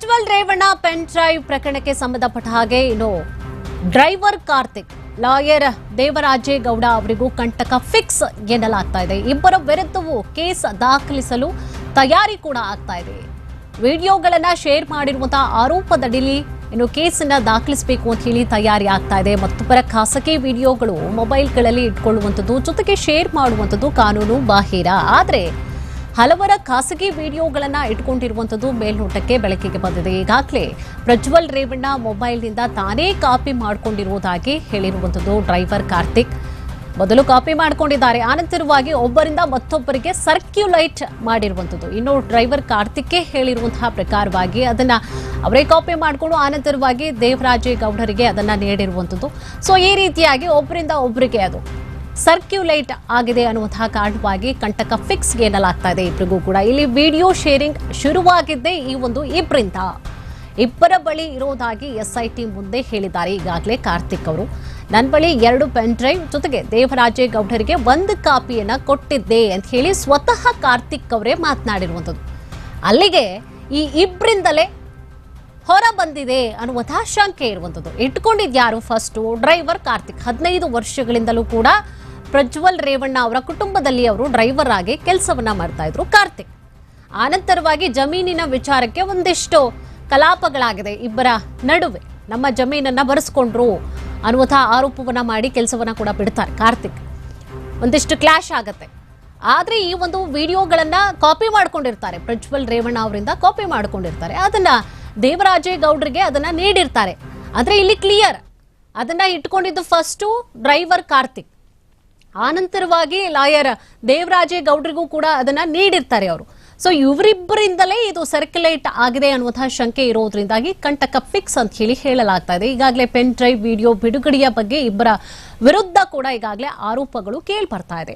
Prajwal Revanna pen drive ಪ್ರಕರಣಕ್ಕೆ ಸಂಬಂಧಪಟ್ಟ ಹಾಗೆ ಇನ್ನು ಡ್ರೈವರ್ ಕಾರ್ತಿಕ್ ಲಾಯರ್ ದೇವರಾಜೇಗೌಡ ಅವರಿಗೂ ಕಂಟಕ ಫಿಕ್ಸ್ ಎನ್ನಲಾಗ್ತಾ ಇದೆ. ಇಬ್ಬರ ವಿರುದ್ಧವೂ ಕೇಸ್ ದಾಖಲಿಸಲು ತಯಾರಿ ಕೂಡ ಆಗ್ತಾ ಇದೆ. ವಿಡಿಯೋಗಳನ್ನ ಶೇರ್ ಮಾಡಿರುವಂತಹ ಆರೋಪದಡಿಯಲ್ಲಿ ಇನ್ನು ಕೇಸನ್ನ ದಾಖಲಿಸಬೇಕು ಅಂತ ಹೇಳಿ ತಯಾರಿ ಆಗ್ತಾ ಇದೆ. ಮತ್ತೊಬ್ಬರ ಖಾಸಗಿ ವಿಡಿಯೋಗಳು ಮೊಬೈಲ್ಗಳಲ್ಲಿ ಇಟ್ಕೊಳ್ಳುವಂಥದ್ದು ಜೊತೆಗೆ ಶೇರ್ ಮಾಡುವಂಥದ್ದು ಕಾನೂನು ಬಾಹಿರ. ಆದರೆ ಹಲವರ ಖಾಸಗಿ ವಿಡಿಯೋಗಳನ್ನ ಇಟ್ಕೊಂಡಿರುವಂಥದ್ದು ಮೇಲ್ನೋಟಕ್ಕೆ ಬೆಳಕಿಗೆ ಬಂದಿದೆ. ಈಗಾಗಲೇ ಪ್ರಜ್ವಲ್ ರೇವಣ್ಣ ಮೊಬೈಲ್ನಿಂದ ತಾನೇ ಕಾಪಿ ಮಾಡಿಕೊಂಡಿರುವುದಾಗಿ ಹೇಳಿರುವಂಥದ್ದು ಡ್ರೈವರ್ ಕಾರ್ತಿಕ್. ಮೊದಲು ಕಾಪಿ ಮಾಡಿಕೊಂಡಿದ್ದಾರೆ, ಆನಂತರವಾಗಿ ಒಬ್ಬರಿಂದ ಮತ್ತೊಬ್ಬರಿಗೆ ಸರ್ಕ್ಯುಲೇಟ್ ಮಾಡಿರುವಂಥದ್ದು. ಇನ್ನು ಡ್ರೈವರ್ ಕಾರ್ತಿಕ್ಗೆ ಹೇಳಿರುವಂತಹ ಪ್ರಕಾರವಾಗಿ ಅದನ್ನ ಅವರೇ ಕಾಪಿ ಮಾಡಿಕೊಂಡು ಆನಂತರವಾಗಿ ದೇವರಾಜೇಗೌಡರಿಗೆ ಅದನ್ನ ನೀಡಿರುವಂಥದ್ದು. ಸೊ ಈ ರೀತಿಯಾಗಿ ಒಬ್ಬರಿಂದ ಒಬ್ಬರಿಗೆ ಅದು ಸರ್ಕ್ಯುಲೇಟ್ ಆಗಿದೆ ಅನ್ನುವಂತಹ ಕಾರಣವಾಗಿ ಕಂಟಕ ಫಿಕ್ಸ್ ಎನ್ನಲಾಗ್ತಾ ಇದೆ ಇಬ್ಬರಿಗೂ ಕೂಡ. ಇಲ್ಲಿ ವಿಡಿಯೋ ಶೇರಿಂಗ್ ಶುರುವಾಗಿದ್ದೇ ಈ ಒಂದು ಇಬ್ಬರ ಬಳಿ ಇರೋದಾಗಿ SIT ಮುಂದೆ ಹೇಳಿದ್ದಾರೆ ಈಗಾಗಲೇ ಕಾರ್ತಿಕ್ ಅವರು. ನನ್ನ ಬಳಿ 2 ಪೆನ್ ಡ್ರೈವ್ ಜೊತೆಗೆ ದೇವರಾಜೇಗೌಡರಿಗೆ 1 ಕಾಪಿಯನ್ನ ಕೊಟ್ಟಿದ್ದೆ ಅಂತ ಹೇಳಿ ಸ್ವತಃ ಕಾರ್ತಿಕ್ ಅವರೇ ಮಾತನಾಡಿರುವಂಥದ್ದು. ಅಲ್ಲಿಗೆ ಈ ಇಬ್ಬರಿಂದಲೇ ಹೊರ ಬಂದಿದೆ ಅನ್ನುವಂತಹ ಶಂಕೆ ಇರುವಂಥದ್ದು. ಇಟ್ಕೊಂಡಿದ್ಯಾರು ಫಸ್ಟು ಡ್ರೈವರ್ ಕಾರ್ತಿಕ್. 15 ವರ್ಷಗಳಿಂದಲೂ ಕೂಡ ಪ್ರಜ್ವಲ್ ರೇವಣ್ಣ ಅವರ ಕುಟುಂಬದಲ್ಲಿ ಅವರು ಡ್ರೈವರ್ ಆಗಿ ಕೆಲಸವನ್ನ ಮಾಡ್ತಾ ಇದ್ರು ಕಾರ್ತಿಕ್. ಆನಂತರವಾಗಿ ಜಮೀನಿನ ವಿಚಾರಕ್ಕೆ ಒಂದಿಷ್ಟು ಕಲಾಪಗಳಾಗಿದೆ ಇಬ್ಬರ ನಡುವೆ. ನಮ್ಮ ಜಮೀನನ್ನ ಬರೆಸ್ಕೊಂಡ್ರು ಅನ್ನುವಂತಹ ಆರೋಪವನ್ನ ಮಾಡಿ ಕೆಲಸವನ್ನ ಕೂಡ ಬಿಡ್ತಾರೆ ಕಾರ್ತಿಕ್. ಒಂದಿಷ್ಟು ಕ್ಲಾಶ್ ಆಗತ್ತೆ. ಆದ್ರೆ ಈ ಒಂದು ವಿಡಿಯೋಗಳನ್ನ ಕಾಪಿ ಮಾಡ್ಕೊಂಡಿರ್ತಾರೆ, ಪ್ರಜ್ವಲ್ ರೇವಣ್ಣ ಅವರಿಂದ ಕಾಪಿ ಮಾಡ್ಕೊಂಡಿರ್ತಾರೆ. ಅದನ್ನ ದೇವರಾಜೇಗೌಡರಿಗೆ ಅದನ್ನ ನೀಡಿರ್ತಾರೆ. ಆದ್ರೆ ಇಲ್ಲಿ ಕ್ಲಿಯರ್ ಅದನ್ನ ಇಟ್ಕೊಂಡಿದ್ದು ಫಸ್ಟು ಡ್ರೈವರ್ ಕಾರ್ತಿಕ್, ಆನಂತರವಾಗಿ ಲಾಯರ್ ದೇವರಾಜೇಗೌಡರಿಗೂ ಕೂಡ ಅದನ್ನ ನೀಡಿರ್ತಾರೆ ಅವರು. ಸೊ ಇವರಿಬ್ಬರಿಂದಲೇ ಇದು ಸರ್ಕ್ಯುಲೇಟ್ ಆಗಿದೆ ಅನ್ನುವಂತಹ ಶಂಕೆ ಇರೋದ್ರಿಂದಾಗಿ ಕಂಟಕ ಫಿಕ್ಸ್ ಅಂತ ಹೇಳಿ ಹೇಳಲಾಗ್ತಾ ಇದೆ. ಈಗಾಗಲೇ ಪೆನ್ ಡ್ರೈವ್ ವಿಡಿಯೋ ಬಿಡುಗಡೆಯ ಬಗ್ಗೆ ಇಬ್ಬರ ವಿರುದ್ಧ ಕೂಡ ಈಗಾಗಲೇ ಆರೋಪಗಳು ಕೇಳಿ ಬರ್ತಾ ಇದೆ.